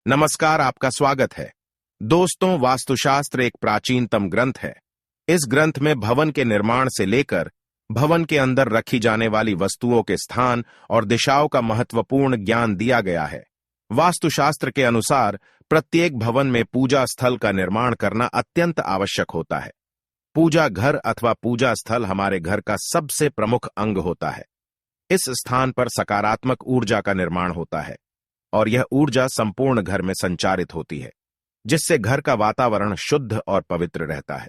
नमस्कार, आपका स्वागत है। दोस्तों, वास्तुशास्त्र एक प्राचीनतम ग्रंथ है। इस ग्रंथ में भवन के निर्माण से लेकर भवन के अंदर रखी जाने वाली वस्तुओं के स्थान और दिशाओं का महत्वपूर्ण ज्ञान दिया गया है। वास्तुशास्त्र के अनुसार प्रत्येक भवन में पूजा स्थल का निर्माण करना अत्यंत आवश्यक होता है। पूजा घर अथवा पूजा स्थल हमारे घर का सबसे प्रमुख अंग होता है। इस स्थान पर सकारात्मक ऊर्जा का निर्माण होता है और यह ऊर्जा संपूर्ण घर में संचारित होती है, जिससे घर का वातावरण शुद्ध और पवित्र रहता है।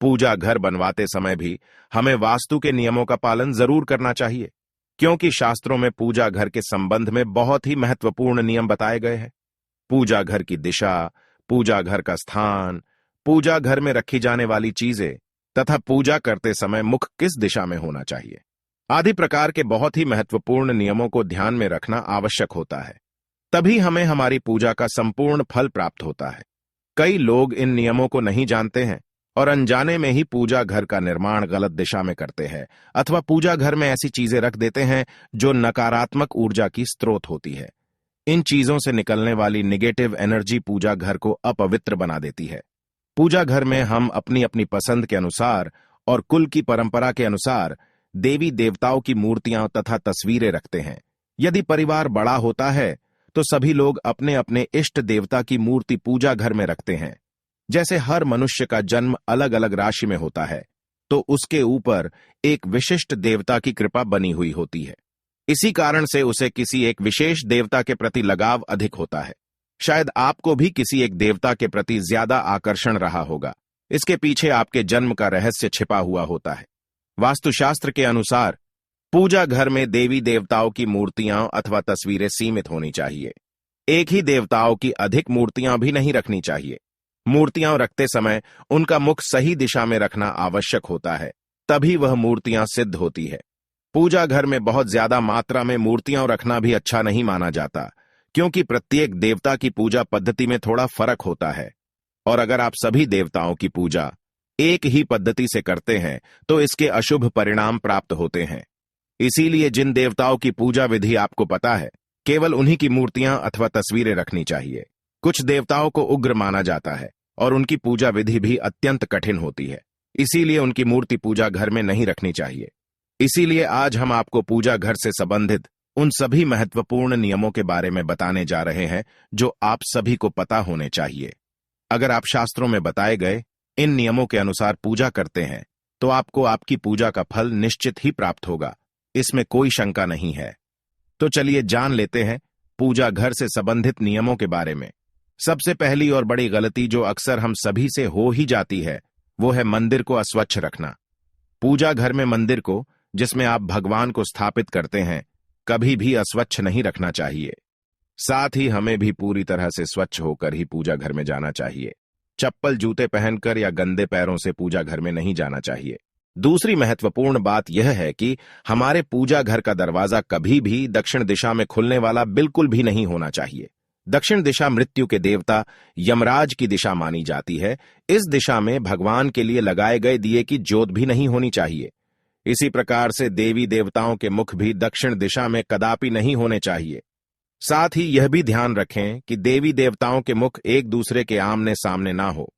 पूजा घर बनवाते समय भी हमें वास्तु के नियमों का पालन जरूर करना चाहिए, क्योंकि शास्त्रों में पूजा घर के संबंध में बहुत ही महत्वपूर्ण नियम बताए गए हैं। पूजा घर की दिशा, पूजा घर का स्थान, पूजा घर में रखी जाने वाली चीजें तथा पूजा करते समय मुख किस दिशा में होना चाहिए आदि प्रकार के बहुत ही महत्वपूर्ण नियमों को ध्यान में रखना आवश्यक होता है। तभी हमें हमारी पूजा का संपूर्ण फल प्राप्त होता है। कई लोग इन नियमों को नहीं जानते हैं और अनजाने में ही पूजा घर का निर्माण गलत दिशा में करते हैं अथवा पूजा घर में ऐसी चीजें रख देते हैं जो नकारात्मक ऊर्जा की स्रोत होती है। इन चीजों से निकलने वाली निगेटिव एनर्जी पूजा घर को अपवित्र बना देती है। पूजा घर में हम अपनी अपनी पसंद के अनुसार और कुल की परंपरा के अनुसार देवी देवताओं की मूर्तियां तथा तस्वीरें रखते हैं। यदि परिवार बड़ा होता है तो सभी लोग अपने अपने इष्ट देवता की मूर्ति पूजा घर में रखते हैं। जैसे हर मनुष्य का जन्म अलग अलग राशि में होता है, तो उसके ऊपर एक विशिष्ट देवता की कृपा बनी हुई होती है। इसी कारण से उसे किसी एक विशेष देवता के प्रति लगाव अधिक होता है। शायद आपको भी किसी एक देवता के प्रति ज्यादा आकर्षण रहा होगा। इसके पीछे आपके जन्म का रहस्य छिपा हुआ होता है। वास्तुशास्त्र के अनुसार पूजा घर में देवी देवताओं की मूर्तियां अथवा तस्वीरें सीमित होनी चाहिए। एक ही देवताओं की अधिक मूर्तियां भी नहीं रखनी चाहिए। मूर्तियां रखते समय उनका मुख सही दिशा में रखना आवश्यक होता है, तभी वह मूर्तियां सिद्ध होती है। पूजा घर में बहुत ज्यादा मात्रा में मूर्तियां रखना भी अच्छा नहीं माना जाता, क्योंकि प्रत्येक देवता की पूजा पद्धति में थोड़ा फर्क होता है और अगर आप सभी देवताओं की पूजा एक ही पद्धति से करते हैं तो इसके अशुभ परिणाम प्राप्त होते हैं। इसीलिए जिन देवताओं की पूजा विधि आपको पता है, केवल उन्हीं की मूर्तियां अथवा तस्वीरें रखनी चाहिए। कुछ देवताओं को उग्र माना जाता है और उनकी पूजा विधि भी अत्यंत कठिन होती है, इसीलिए उनकी मूर्ति पूजा घर में नहीं रखनी चाहिए। इसीलिए आज हम आपको पूजा घर से संबंधित उन सभी महत्वपूर्ण नियमों के बारे में बताने जा रहे हैं जो आप सभी को पता होने चाहिए। अगर आप शास्त्रों में बताए गए इन नियमों के अनुसार पूजा करते हैं तो आपको आपकी पूजा का फल निश्चित ही प्राप्त होगा, इसमें कोई शंका नहीं है। तो चलिए जान लेते हैं पूजा घर से संबंधित नियमों के बारे में। सबसे पहली और बड़ी गलती जो अक्सर हम सभी से हो ही जाती है, वो है मंदिर को अस्वच्छ रखना। पूजा घर में मंदिर को, जिसमें आप भगवान को स्थापित करते हैं, कभी भी अस्वच्छ नहीं रखना चाहिए। साथ ही हमें भी पूरी तरह से स्वच्छ होकर ही पूजा घर में जाना चाहिए। चप्पल जूते पहनकर या गंदे पैरों से पूजा घर में नहीं जाना चाहिए। दूसरी महत्वपूर्ण बात यह है कि हमारे पूजा घर का दरवाजा कभी भी दक्षिण दिशा में खुलने वाला बिल्कुल भी नहीं होना चाहिए। दक्षिण दिशा मृत्यु के देवता यमराज की दिशा मानी जाती है। इस दिशा में भगवान के लिए लगाए गए दिए की ज्योत भी नहीं होनी चाहिए। इसी प्रकार से देवी देवताओं के मुख भी दक्षिण दिशा में कदापि नहीं होने चाहिए। साथ ही यह भी ध्यान रखें कि देवी देवताओं के मुख एक दूसरे के आमने सामने ना हो।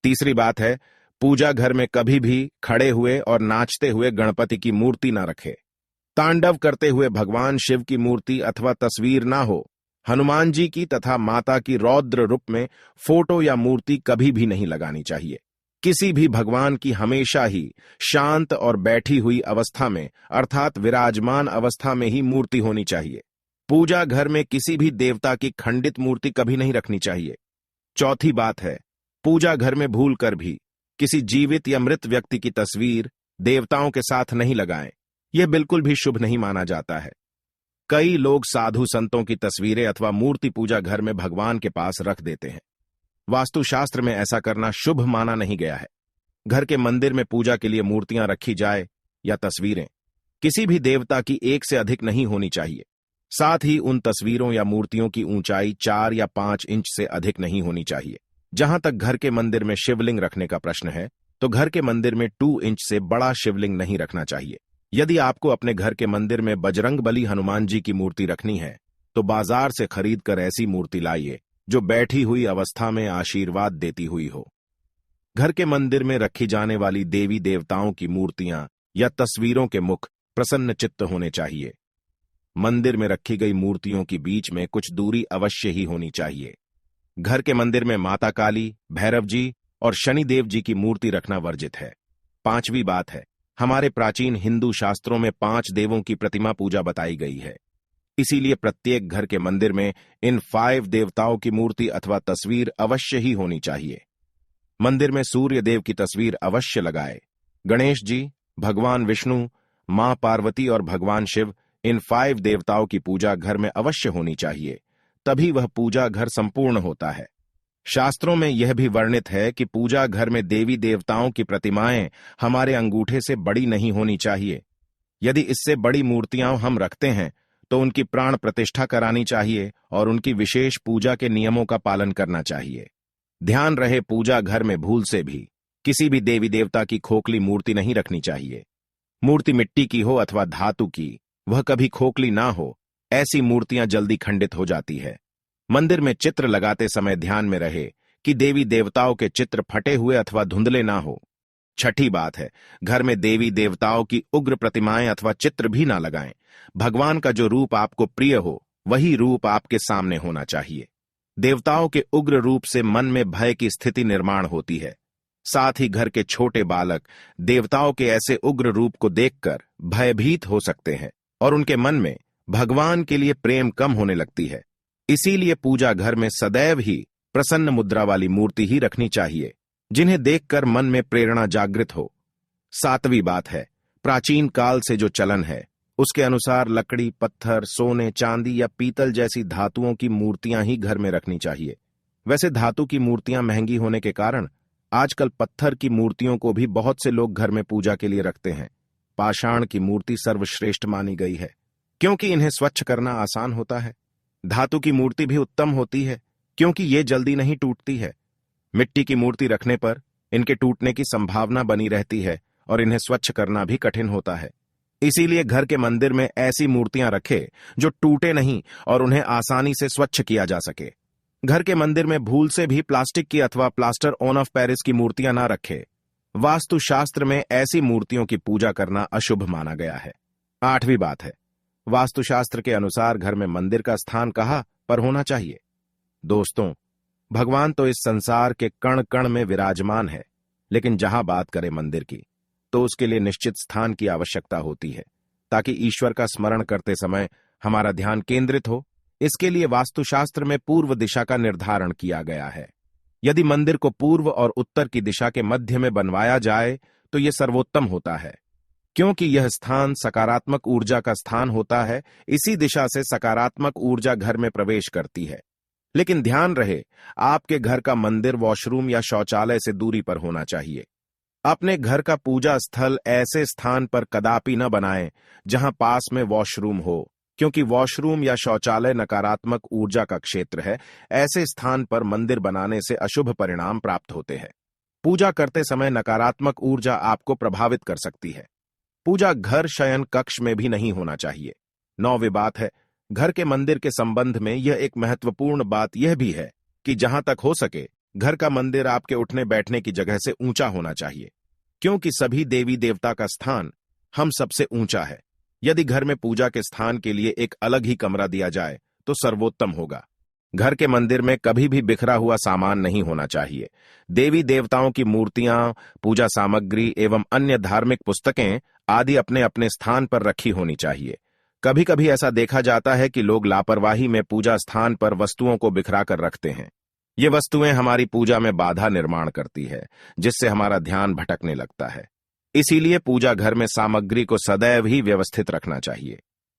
तीसरी बात है, पूजा घर में कभी भी खड़े हुए और नाचते हुए गणपति की मूर्ति ना रखें। तांडव करते हुए भगवान शिव की मूर्ति अथवा तस्वीर ना हो। हनुमान जी की तथा माता की रौद्र रूप में फोटो या मूर्ति कभी भी नहीं लगानी चाहिए। किसी भी भगवान की हमेशा ही शांत और बैठी हुई अवस्था में, अर्थात विराजमान अवस्था में ही मूर्ति होनी चाहिए। पूजा घर में किसी भी देवता की खंडित मूर्ति कभी नहीं रखनी चाहिए। चौथी बात है, पूजा घर में भूलकर भी किसी जीवित या मृत व्यक्ति की तस्वीर देवताओं के साथ नहीं लगाएं। यह बिल्कुल भी शुभ नहीं माना जाता है। कई लोग साधु संतों की तस्वीरें अथवा मूर्ति पूजा घर में भगवान के पास रख देते हैं। वास्तुशास्त्र में ऐसा करना शुभ माना नहीं गया है। घर के मंदिर में पूजा के लिए मूर्तियां रखी जाए या तस्वीरें, किसी भी देवता की एक से अधिक नहीं होनी चाहिए। साथ ही उन तस्वीरों या मूर्तियों की ऊंचाई 4 या 5 इंच से अधिक नहीं होनी चाहिए। जहां तक घर के मंदिर में शिवलिंग रखने का प्रश्न है, तो घर के मंदिर में 2 इंच से बड़ा शिवलिंग नहीं रखना चाहिए। यदि आपको अपने घर के मंदिर में बजरंगबली हनुमान जी की मूर्ति रखनी है, तो बाजार से खरीद कर ऐसी मूर्ति लाइए जो बैठी हुई अवस्था में आशीर्वाद देती हुई हो। घर के मंदिर में रखी जाने वाली देवी देवताओं की मूर्तियां या तस्वीरों के मुख प्रसन्न चित्त होने चाहिए। मंदिर में रखी गई मूर्तियों की बीच में कुछ दूरी अवश्य ही होनी चाहिए। घर के मंदिर में माता काली, भैरव जी और शनिदेव जी की मूर्ति रखना वर्जित है। पांचवी बात है, हमारे प्राचीन हिंदू शास्त्रों में 5 देवों की प्रतिमा पूजा बताई गई है। इसीलिए प्रत्येक घर के मंदिर में इन 5 देवताओं की मूर्ति अथवा तस्वीर अवश्य ही होनी चाहिए। मंदिर में सूर्य देव की तस्वीर अवश्य लगाए। गणेश जी, भगवान विष्णु, मां पार्वती और भगवान शिव, इन 5 देवताओं की पूजा घर में अवश्य होनी चाहिए, तभी वह पूजा घर संपूर्ण होता है। शास्त्रों में यह भी वर्णित है कि पूजा घर में देवी देवताओं की प्रतिमाएं हमारे अंगूठे से बड़ी नहीं होनी चाहिए। यदि इससे बड़ी मूर्तियां हम रखते हैं तो उनकी प्राण प्रतिष्ठा करानी चाहिए और उनकी विशेष पूजा के नियमों का पालन करना चाहिए। ध्यान रहे, पूजा घर में भूल से भी किसी भी देवी देवता की खोखली मूर्ति नहीं रखनी चाहिए। मूर्ति मिट्टी की हो अथवा धातु की, वह कभी खोखली ना हो। ऐसी मूर्तियां जल्दी खंडित हो जाती है। मंदिर में चित्र लगाते समय ध्यान में रहे कि देवी देवताओं के चित्र फटे हुए अथवा धुंधले ना हो। छठी बात है, घर में देवी देवताओं की उग्र प्रतिमाएं अथवा चित्र भी ना लगाएं। भगवान का जो रूप आपको प्रिय हो, वही रूप आपके सामने होना चाहिए। देवताओं के उग्र रूप से मन में भय की स्थिति निर्माण होती है। साथ ही घर के छोटे बालक देवताओं के ऐसे उग्र रूप को देखकर भयभीत हो सकते हैं और उनके मन में भगवान के लिए प्रेम कम होने लगती है। इसीलिए पूजा घर में सदैव ही प्रसन्न मुद्रा वाली मूर्ति ही रखनी चाहिए, जिन्हें देखकर मन में प्रेरणा जागृत हो। 7वीं बात है, प्राचीन काल से जो चलन है उसके अनुसार लकड़ी, पत्थर, सोने, चांदी या पीतल जैसी धातुओं की मूर्तियां ही घर में रखनी चाहिए। वैसे धातु की मूर्तियां महंगी होने के कारण आजकल पत्थर की मूर्तियों को भी बहुत से लोग घर में पूजा के लिए रखते हैं। पाषाण की मूर्ति सर्वश्रेष्ठ मानी गई है, क्योंकि इन्हें स्वच्छ करना आसान होता है। धातु की मूर्ति भी उत्तम होती है, क्योंकि ये जल्दी नहीं टूटती है। मिट्टी की मूर्ति रखने पर इनके टूटने की संभावना बनी रहती है और इन्हें स्वच्छ करना भी कठिन होता है। इसीलिए घर के मंदिर में ऐसी मूर्तियां रखे जो टूटे नहीं और उन्हें आसानी से स्वच्छ किया जा सके। घर के मंदिर में भूल से भी प्लास्टिक की अथवा प्लास्टर ऑन ऑफ पेरिस की मूर्तियां ना रखे। वास्तुशास्त्र में ऐसी मूर्तियों की पूजा करना अशुभ माना गया है। 8वीं बात है, वास्तुशास्त्र के अनुसार घर में मंदिर का स्थान कहाँ पर होना चाहिए। दोस्तों, भगवान तो इस संसार के कण कण में विराजमान है, लेकिन जहां बात करें मंदिर की, तो उसके लिए निश्चित स्थान की आवश्यकता होती है, ताकि ईश्वर का स्मरण करते समय हमारा ध्यान केंद्रित हो। इसके लिए वास्तुशास्त्र में पूर्व दिशा का निर्धारण किया गया है। यदि मंदिर को पूर्व और उत्तर की दिशा के मध्य में बनवाया जाए तो यह सर्वोत्तम होता है, क्योंकि यह स्थान सकारात्मक ऊर्जा का स्थान होता है। इसी दिशा से सकारात्मक ऊर्जा घर में प्रवेश करती है। लेकिन ध्यान रहे, आपके घर का मंदिर वॉशरूम या शौचालय से दूरी पर होना चाहिए। अपने घर का पूजा स्थल ऐसे स्थान पर कदापि न बनाएं जहां पास में वॉशरूम हो, क्योंकि वॉशरूम या शौचालय नकारात्मक ऊर्जा का क्षेत्र है। ऐसे स्थान पर मंदिर बनाने से अशुभ परिणाम प्राप्त होते हैं। पूजा करते समय नकारात्मक ऊर्जा आपको प्रभावित कर सकती है। पूजा घर शयन कक्ष में भी नहीं होना चाहिए। 9वीं बात है, घर के मंदिर के संबंध में यह एक महत्वपूर्ण बात यह भी है कि जहां तक हो सके घर का मंदिर आपके उठने बैठने की जगह से ऊंचा होना चाहिए, क्योंकि सभी देवी देवता का स्थान हम सबसे ऊंचा है। यदि घर में पूजा के स्थान के लिए एक अलग ही कमरा दिया जाए तो सर्वोत्तम होगा। घर के मंदिर में कभी भी बिखरा हुआ सामान नहीं होना चाहिए। देवी देवताओं की मूर्तियां, पूजा सामग्री एवं अन्य धार्मिक पुस्तकें आदि अपने अपने स्थान पर रखी होनी चाहिए। कभी कभी ऐसा देखा जाता है कि लोग लापरवाही में पूजा स्थान पर वस्तुओं को बिखरा कर रखते हैं। ये वस्तुएं हमारी पूजा में बाधा निर्माण करती है, जिससे हमारा ध्यान भटकने लगता है। इसीलिए पूजा घर में सामग्री को सदैव ही व्यवस्थित रखना चाहिए।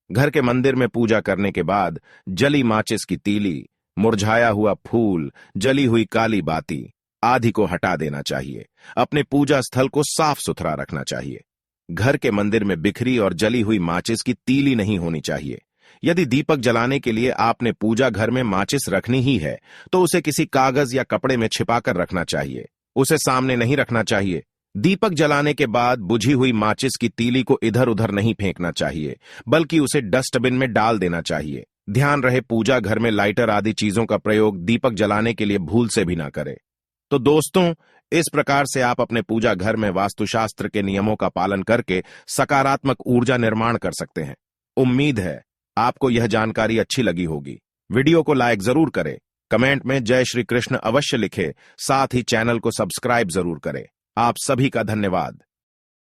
घर के मंदिर में पूजा करने के बाद जली माचिस की तीली, मुरझाया हुआ फूल, जली हुई काली बाती आदि को हटा देना चाहिए। अपने पूजा स्थल को साफ सुथरा रखना चाहिए। घर के मंदिर में बिखरी और जली हुई माचिस की तीली नहीं होनी चाहिए। यदि दीपक जलाने के लिए आपने पूजा घर में माचिस रखनी ही है तो उसे किसी कागज या कपड़े में छिपाकर रखना चाहिए। उसे सामने नहीं रखना चाहिए। दीपक जलाने के बाद बुझी हुई माचिस की तीली को इधर उधर नहीं फेंकना चाहिए, बल्कि उसे डस्टबिन में डाल देना चाहिए। ध्यान रहे पूजा घर में लाइटर आदि चीजों का प्रयोग दीपक जलाने के लिए भूल से भी ना करें। तो दोस्तों, इस प्रकार से आप अपने पूजा घर में वास्तुशास्त्र के नियमों का पालन करके सकारात्मक ऊर्जा निर्माण कर सकते हैं। उम्मीद है आपको यह जानकारी अच्छी लगी होगी। वीडियो को लाइक जरूर करें, कमेंट में जय श्री कृष्ण अवश्य लिखें, साथ ही चैनल को सब्सक्राइब जरूर करें। आप सभी का धन्यवाद।